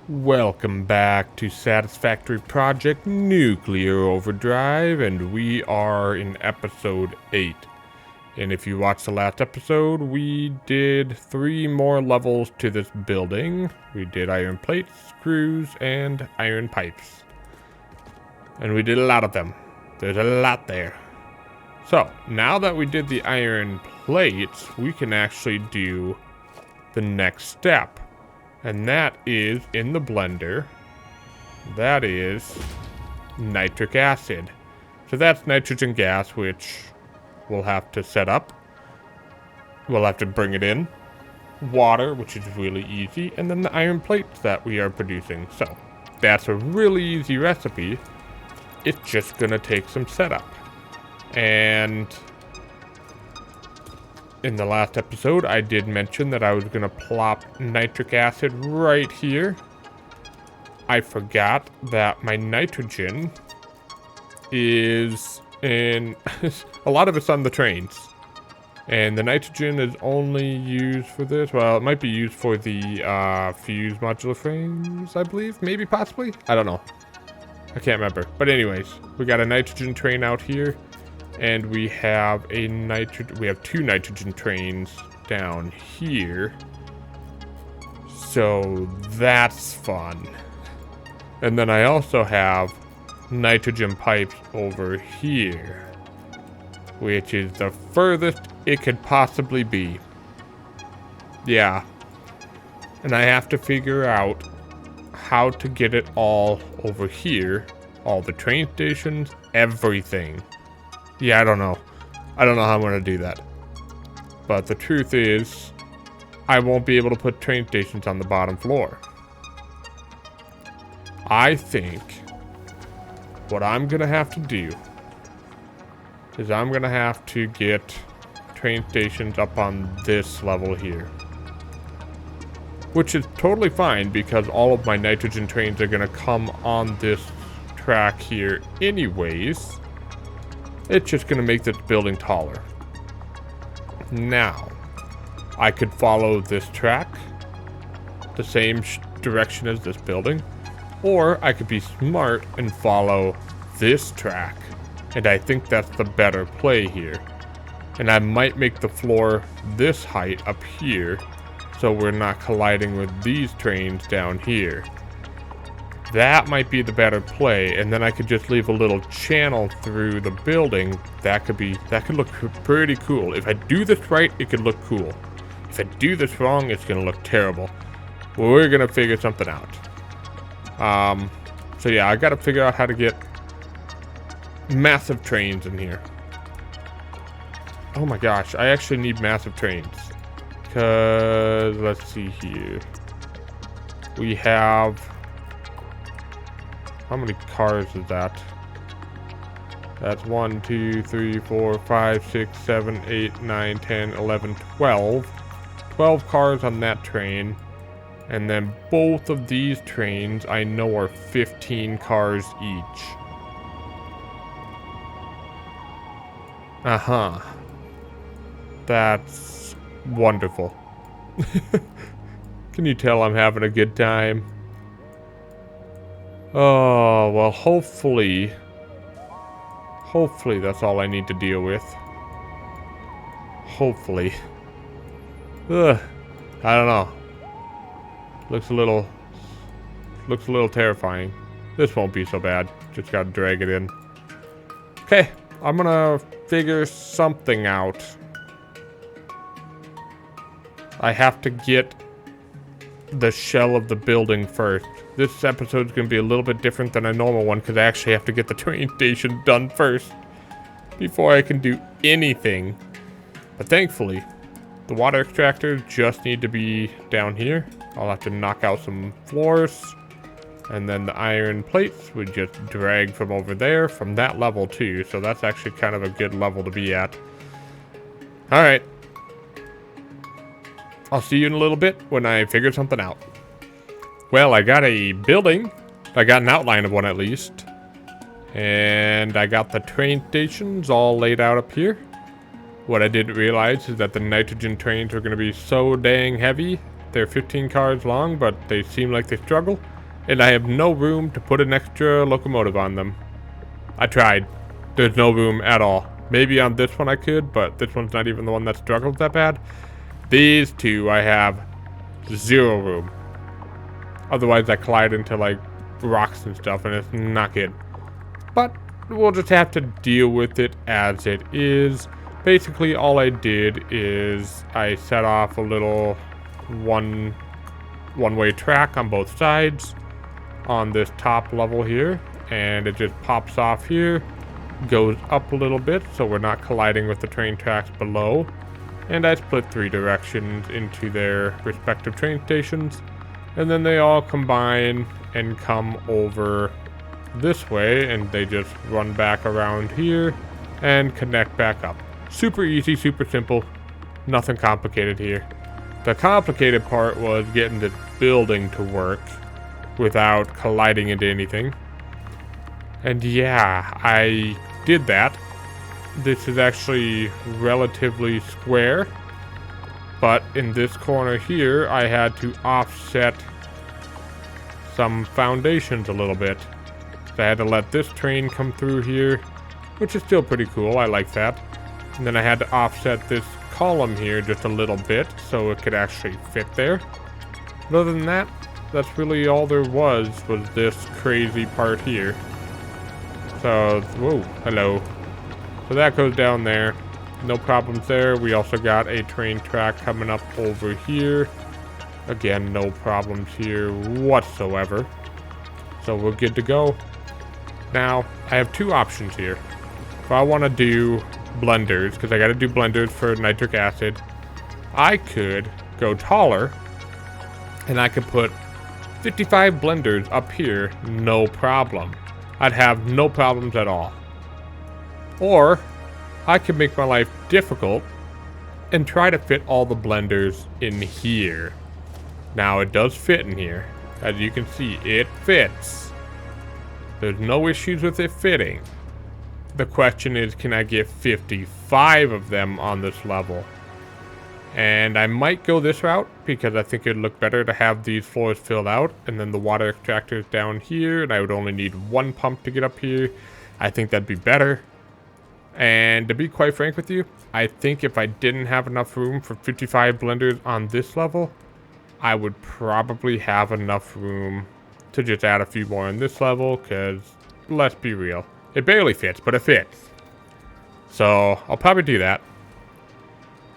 Welcome back to Satisfactory Project Nuclear Overdrive, and we are in episode 8. And if you watched the last episode, we did 3 more levels to this building. We did iron plates, screws, and iron pipes. And we did a lot of them. There's a lot there. So, now that we did the iron plates, we can actually do the next step. And that is in the blender. That is nitric acid. So that's nitrogen gas, which we'll have to set up. We'll have to bring it in. Water, which is really easy. And then the iron plates that we are producing. So that's a really easy recipe. It's just gonna take some setup. And in the last episode, I did mention that I was going to plop nitric acid right here. I forgot that my nitrogen is in... a lot of it's on the trains. And the nitrogen is only used for this. Well, it might be used for the fuse modular frames, I believe. Maybe, possibly. I don't know. I can't remember. But anyways, we got a nitrogen train out here. And we have two nitrogen trains down here. So that's fun. And then I also have nitrogen pipes over here, which is the furthest it could possibly be. Yeah. And I have to figure out how to get it all over here. All the train stations, everything. Yeah, I don't know. I don't know how I'm going to do that. But the truth is, I won't be able to put train stations on the bottom floor. I think what I'm going to have to do is I'm going to have to get train stations up on this level here. Which is totally fine because all of my nitrogen trains are going to come on this track here anyways. It's just going to make this building taller. Now, I could follow this track, the same direction as this building, or I could be smart and follow this track. And I think that's the better play here. And I might make the floor this height up here, so we're not colliding with these trains down here. That might be the better play, and then I could just leave a little channel through the building. That could look pretty cool. If I do this right, it could look cool. If I do this wrong, it's gonna look terrible. Well, we're gonna figure something out. So yeah, I gotta figure out how to get massive trains in here. Oh my gosh, I actually need massive trains. Cause, let's see here. We have... how many cars is that? That's 1, 2, 3, 4, 5, 6, 7, 8, 9, 10, 11, 12. 12 cars on that train. And then both of these trains I know are 15 cars each. Uh-huh. That's wonderful. Can you tell I'm having a good time? Oh, well, hopefully that's all I need to deal with. Hopefully. Ugh, I don't know. Looks a little terrifying. This won't be so bad. Just gotta drag it in. Okay, I'm gonna figure something out. I have to get the shell of the building first. This episode's gonna be a little bit different than a normal one because I actually have to get the train station done first before I can do anything. But thankfully, the water extractors just need to be down here. I'll have to knock out some floors. And then the iron plates would just drag from over there, from that level too. So that's actually kind of a good level to be at. Alright. I'll see you in a little bit when I figure something out. Well, I got a building. I got an outline of one at least. And I got the train stations all laid out up here. What I didn't realize is that the nitrogen trains are going to be so dang heavy. They're 15 cars long, but they seem like they struggle. and I have no room to put an extra locomotive on them. I tried. There's no room at all. Maybe on this one I could, but this one's not even the one that struggles that bad. These two I have zero room. Otherwise I collide into like rocks and stuff, and it's not good. But we'll just have to deal with it as it is. Basically all I did is I set off a little one-way track on both sides on this top level here, and it just pops off here, goes up a little bit so we're not colliding with the train tracks below, and I split 3 directions into their respective train stations, and then they all combine and come over this way, and they just run back around here and connect back up. Super easy, super simple, nothing complicated here. The complicated part was getting the building to work without colliding into anything. And yeah, I did that. This is actually relatively square, but in this corner here, I had to offset some foundations a little bit. So I had to let this train come through here, which is still pretty cool. I like that. And then I had to offset this column here just a little bit so it could actually fit there. But other than that, that's really all there was this crazy part here. So, whoa, hello. So that goes down there. No problems there. We also got a train track coming up over here. Again, no problems here whatsoever. So we're good to go. Now, I have 2 options here. If I want to do blenders, because I got to do blenders for nitric acid, I could go taller, and I could put 55 blenders up here, no problem. I'd have no problems at all. Or, I could make my life difficult and try to fit all the blenders in here. Now, it does fit in here. As you can see, it fits. There's no issues with it fitting. The question is, can I get 55 of them on this level? And I might go this route because I think it'd look better to have these floors filled out and then the water extractors down here, and I would only need 1 pump to get up here. I think that'd be better. And to be quite frank with you, I think if I didn't have enough room for 55 blenders on this level, I would probably have enough room to just add a few more on this level, because let's be real, it barely fits, but it fits. So I'll probably do that.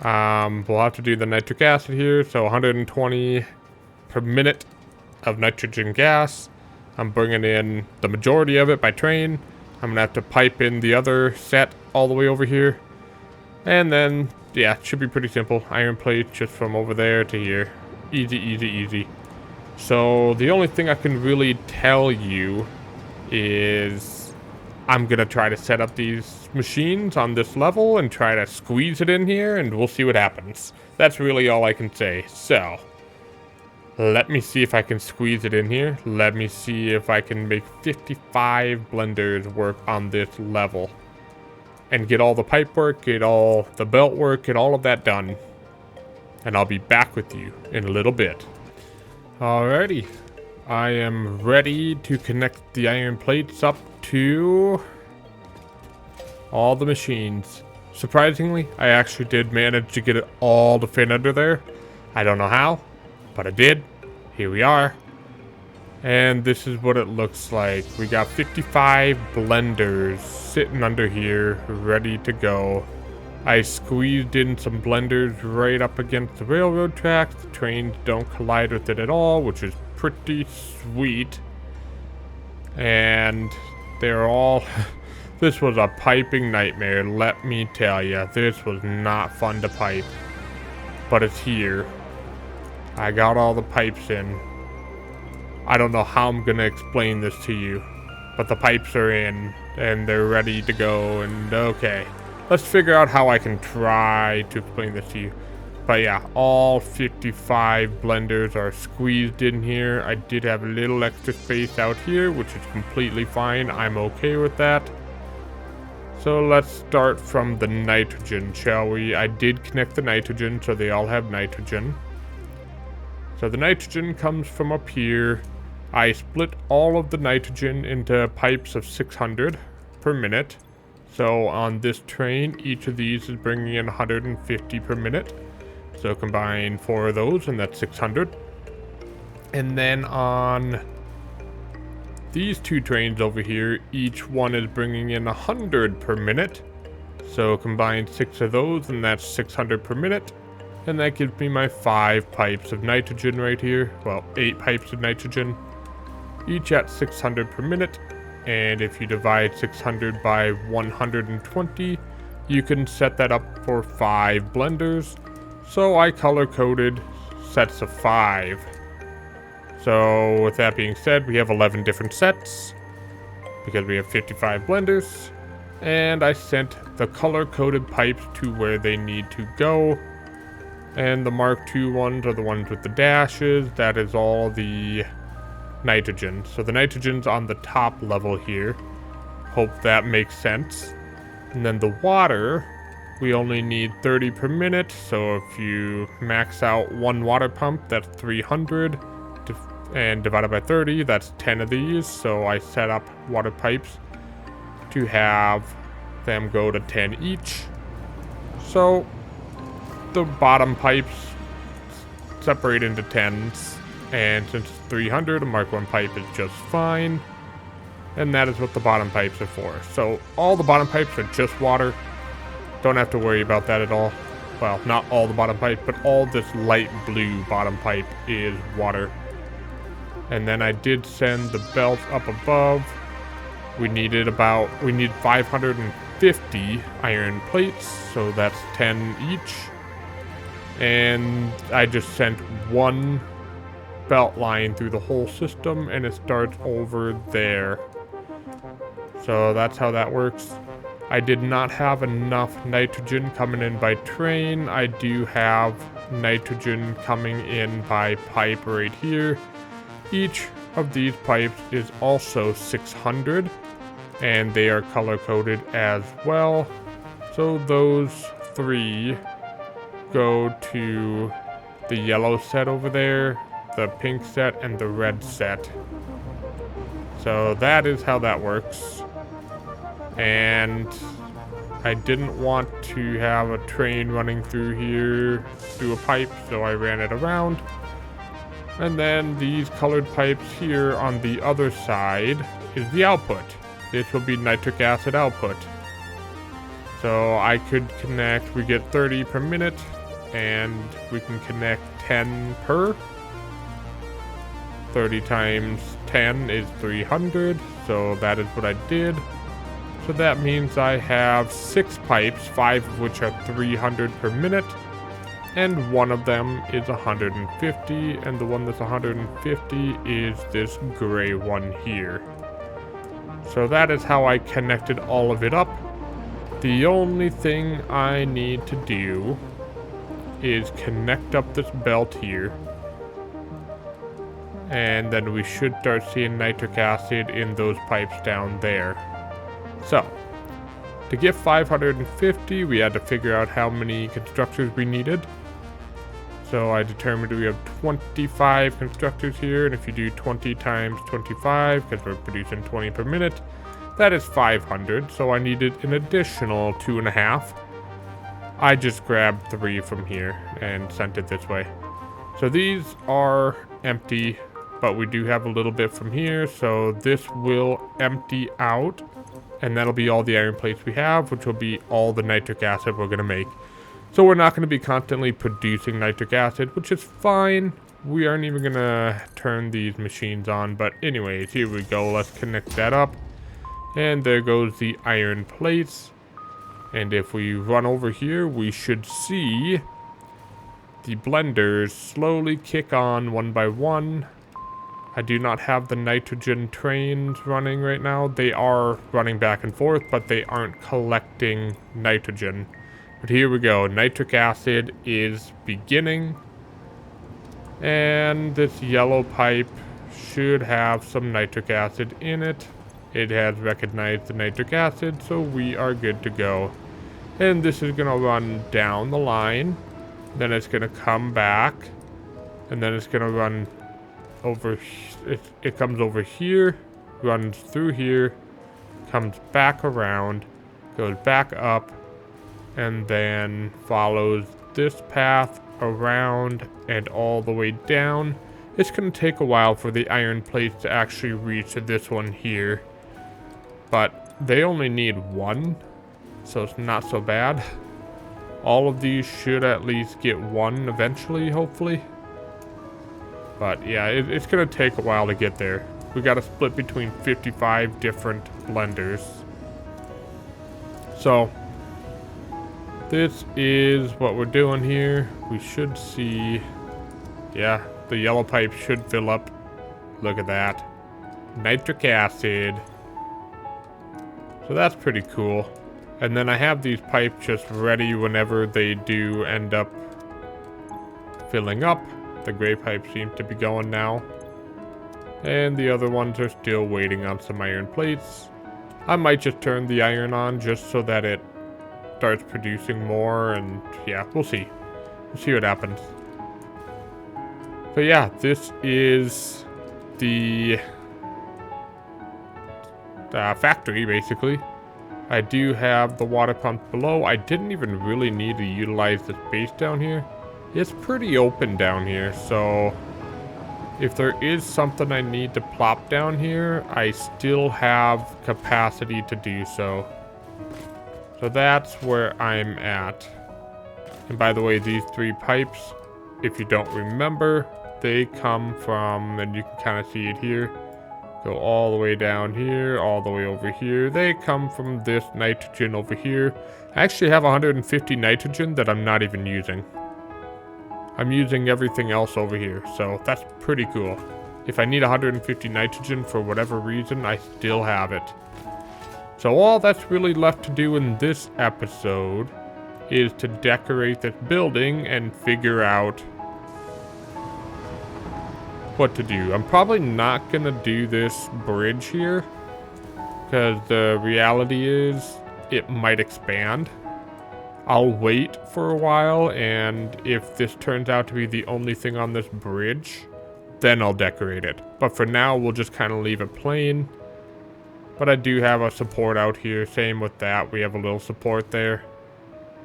We'll have to do the nitric acid here, so 120 per minute of nitrogen gas. I'm bringing in the majority of it by train. I'm gonna have to pipe in the other set all the way over here. And then, yeah, it should be pretty simple. Iron plate just from over there to here. Easy, easy, easy. So the only thing I can really tell you is I'm gonna try to set up these machines on this level and try to squeeze it in here, and we'll see what happens. That's really all I can say. So let me see if I can squeeze it in here. Let me see if I can make 55 blenders work on this level and get all the pipe work, get all the belt work, get all of that done. And I'll be back with you in a little bit. Alrighty, I am ready to connect the iron plates up to all the machines. Surprisingly, I actually did manage to get it all to fit under there. I don't know how, but I did. Here we are. And this is what it looks like. We got 55 blenders sitting under here, ready to go. I squeezed in some blenders right up against the railroad tracks. The trains don't collide with it at all, which is pretty sweet. And they're all... This was a piping nightmare, let me tell you. This was not fun to pipe. But it's here. I got all the pipes in. I don't know how I'm gonna explain this to you, but the pipes are in, and they're ready to go, and okay. Let's figure out how I can try to explain this to you. But yeah, all 55 blenders are squeezed in here. I did have a little extra space out here, which is completely fine. I'm okay with that. So let's start from the nitrogen, shall we? I did connect the nitrogen, so they all have nitrogen. So the nitrogen comes from up here, I split all of the nitrogen into pipes of 600 per minute. So on this train, each of these is bringing in 150 per minute. So combine 4 of those, and that's 600. And then on these 2 trains over here, each one is bringing in 100 per minute. So combine 6 of those, and that's 600 per minute. And that gives me my 5 pipes of nitrogen right here. Well, 8 pipes of nitrogen, each at 600 per minute. And if you divide 600 by 120, you can set that up for 5 blenders. So I color-coded sets of 5. So with that being said, we have 11 different sets because we have 55 blenders. And I sent the color-coded pipes to where they need to go. And the Mark II ones are the ones with the dashes. That is all the nitrogen. So the nitrogen's on the top level here. Hope that makes sense. And then the water, we only need 30 per minute. So if you max out 1 water pump, that's 300. And divided by 30, that's 10 of these. So I set up water pipes to have them go to 10 each. So the bottom pipes separate into 10s. And since it's 300, a Mark I pipe is just fine. And that is what the bottom pipes are for. So all the bottom pipes are just water. Don't have to worry about that at all. Well, not all the bottom pipe, but all this light blue bottom pipe is water. And then I did send the belts up above. We need 550 iron plates, so that's 10 each. And I just sent 1 belt line through the whole system, and it starts over there. So that's how that works. I did not have enough nitrogen coming in by train. I do have nitrogen coming in by pipe right here. Each of these pipes is also 600, and they are color-coded as well. So those 3 go to the yellow set over there, the pink set, and the red set. So that is how that works. And I didn't want to have a train running through here through a pipe, so I ran it around. And then these colored pipes here on the other side is the output. This will be nitric acid output. So I could connect, we get 30 per minute, and we can connect 10 per. 30 times 10 is 300, so that is what I did. So that means I have 6 pipes, 5 of which are 300 per minute. And one of them is 150, and the one that's 150 is this gray one here. So that is how I connected all of it up. The only thing I need to do is connect up this belt here. And then we should start seeing nitric acid in those pipes down there. So, to get 550, we had to figure out how many constructors we needed. So I determined we have 25 constructors here, and if you do 20 times 25, because we're producing 20 per minute, that is 500. So I needed an additional 2.5. I just grabbed 3 from here and sent it this way. So these are empty, but we do have a little bit from here, so this will empty out, and that'll be all the iron plates we have, which will be all the nitric acid we're going to make. So we're not going to be constantly producing nitric acid, which is fine. We aren't even going to turn these machines on. But anyways, here we go. Let's connect that up. And there goes the iron plates. And if we run over here, we should see the blenders slowly kick on one by one. I do not have the nitrogen trains running right now. They are running back and forth, but they aren't collecting nitrogen. But here we go. Nitric acid is beginning. And this yellow pipe should have some nitric acid in it. It has recognized the nitric acid, so we are good to go. And this is going to run down the line. Then it's going to come back. And then it's going to run over it comes over here, runs through here, comes back around, goes back up, and then follows this path around and all the way down. It's going to take a while for the iron plates to actually reach this one here, but they only need one, so it's not so bad. All of these should at least get one eventually, hopefully. But yeah, it's going to take a while to get there. We got to split between 55 different blenders. So this is what we're doing here. We should see, yeah, the yellow pipe should fill up. Look at that. Nitric acid. So that's pretty cool. And then I have these pipes just ready whenever they do end up filling up. The gray pipe seems to be going now. And the other ones are still waiting on some iron plates. I might just turn the iron on just so that it starts producing more, and yeah, we'll see. We'll see what happens. So yeah, this is the factory, basically. I do have the water pump below. I didn't even really need to utilize the space down here. It's pretty open down here, so if there is something I need to plop down here, I still have capacity to do so. So that's where I'm at. And by the way, these three pipes, if you don't remember, they come from, and you can kind of see it here, go all the way down here, all the way over here. They come from this nitrogen over here. I actually have 150 nitrogen that I'm not even using. I'm using everything else over here, so that's pretty cool. If I need 150 nitrogen for whatever reason, I still have it. So all that's really left to do in this episode is to decorate this building and figure out what to do. I'm probably not gonna do this bridge here, because the reality is it might expand. I'll wait for a while, and if this turns out to be the only thing on this bridge, then I'll decorate it. But for now, we'll just kind of leave it plain. But I do have a support out here. Same with that. We have a little support there.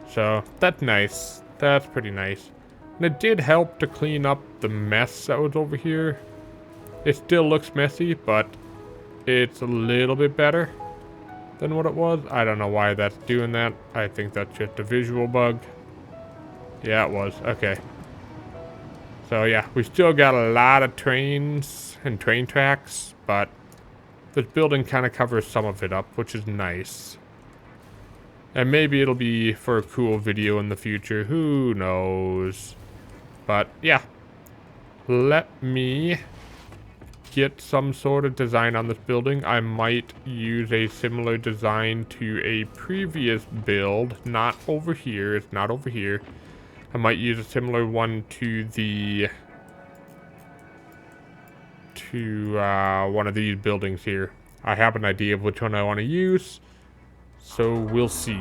So that's nice. That's pretty nice. And it did help to clean up the mess that was over here. It still looks messy, but it's a little bit better than what it was. I don't know why that's doing that. I think that's just a visual bug. Yeah, it was. Okay. So yeah, we still got a lot of trains and train tracks, but this building kind of covers some of it up, which is nice. And maybe it'll be for a cool video in the future. Who knows? But yeah, let me get some sort of design on this building. I might use a similar design to a previous build. Not over here. It's not over here. I might use a similar one to the one of these buildings here. I have an idea of which one I want to use, so we'll see.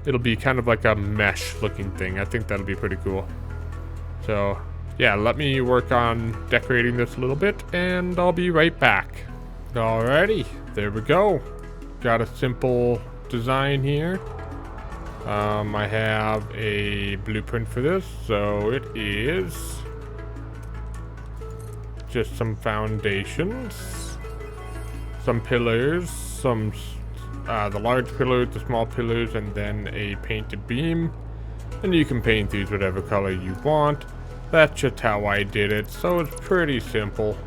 It'll be kind of like a mesh looking thing. I think that'll be pretty cool. So yeah, let me work on decorating this a little bit, and I'll be right back. Alrighty, there we go. Got a simple design here. I have a blueprint for this, so it is just some foundations, some pillars, some the large pillars, the small pillars, and then a painted beam. And you can paint these whatever color you want. That's just how I did it, so it's pretty simple.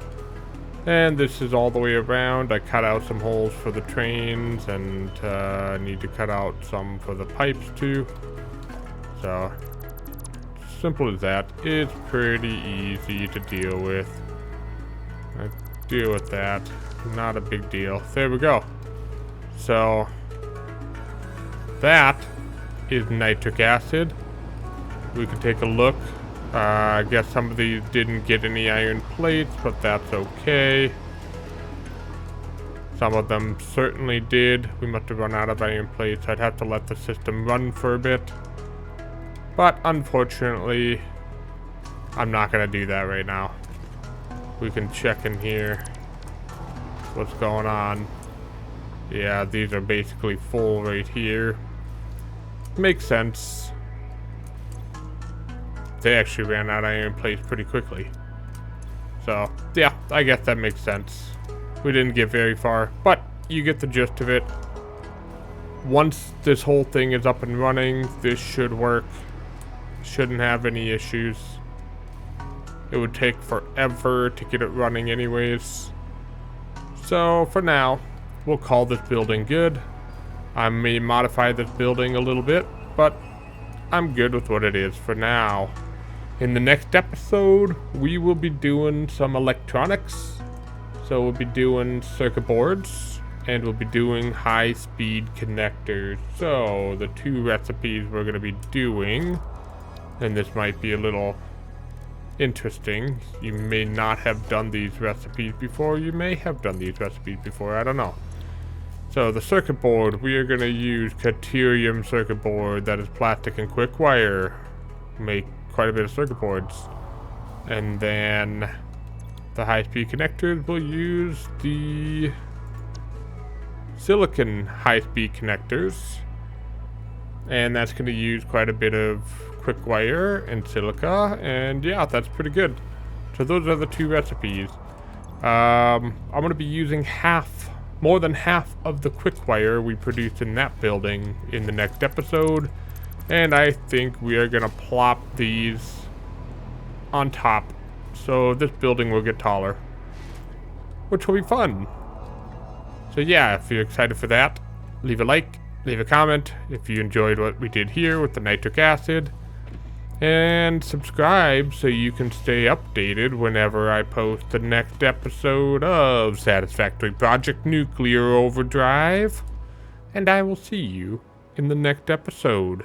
And this is all the way around. I cut out some holes for the trains, and I need to cut out some for the pipes too. So, simple as that. It's pretty easy to deal with. I deal with that. Not a big deal. There we go. So, that is nitric acid. We can take a look. I guess some of these didn't get any iron plates, but that's okay. Some of them certainly did. We must have run out of iron plates. I'd have to let the system run for a bit. But unfortunately, I'm not going to do that right now. We can check in here. What's going on? Yeah, these are basically full right here. Makes sense. They actually ran out of iron plates pretty quickly. So, yeah, I guess that makes sense. We didn't get very far, but you get the gist of it. Once this whole thing is up and running, this should work. Shouldn't have any issues. It would take forever to get it running anyways. So, for now, we'll call this building good. I may modify this building a little bit, but I'm good with what it is for now. In the next episode, we will be doing some electronics. So we'll be doing circuit boards, and we'll be doing high-speed connectors. So the two recipes we're going to be doing, and this might be a little interesting. You may not have done these recipes before. You may have done these recipes before. I don't know. So the circuit board, we are going to use Caterium circuit board that is plastic and quick wire. Make quite a bit of circuit boards. And then the high-speed connectors, we'll use the silicon high-speed connectors. And that's going to use quite a bit of quick wire and silica. And yeah, that's pretty good. So those are the two recipes. I'm going to be using more than half of the quick wire we produced in that building in the next episode. And I think we are going to plop these on top. So this building will get taller, which will be fun. So yeah, if you're excited for that, leave a like, leave a comment if you enjoyed what we did here with the nitric acid. And subscribe so you can stay updated whenever I post the next episode of Satisfactory Project Nuclear Overdrive. And I will see you in the next episode.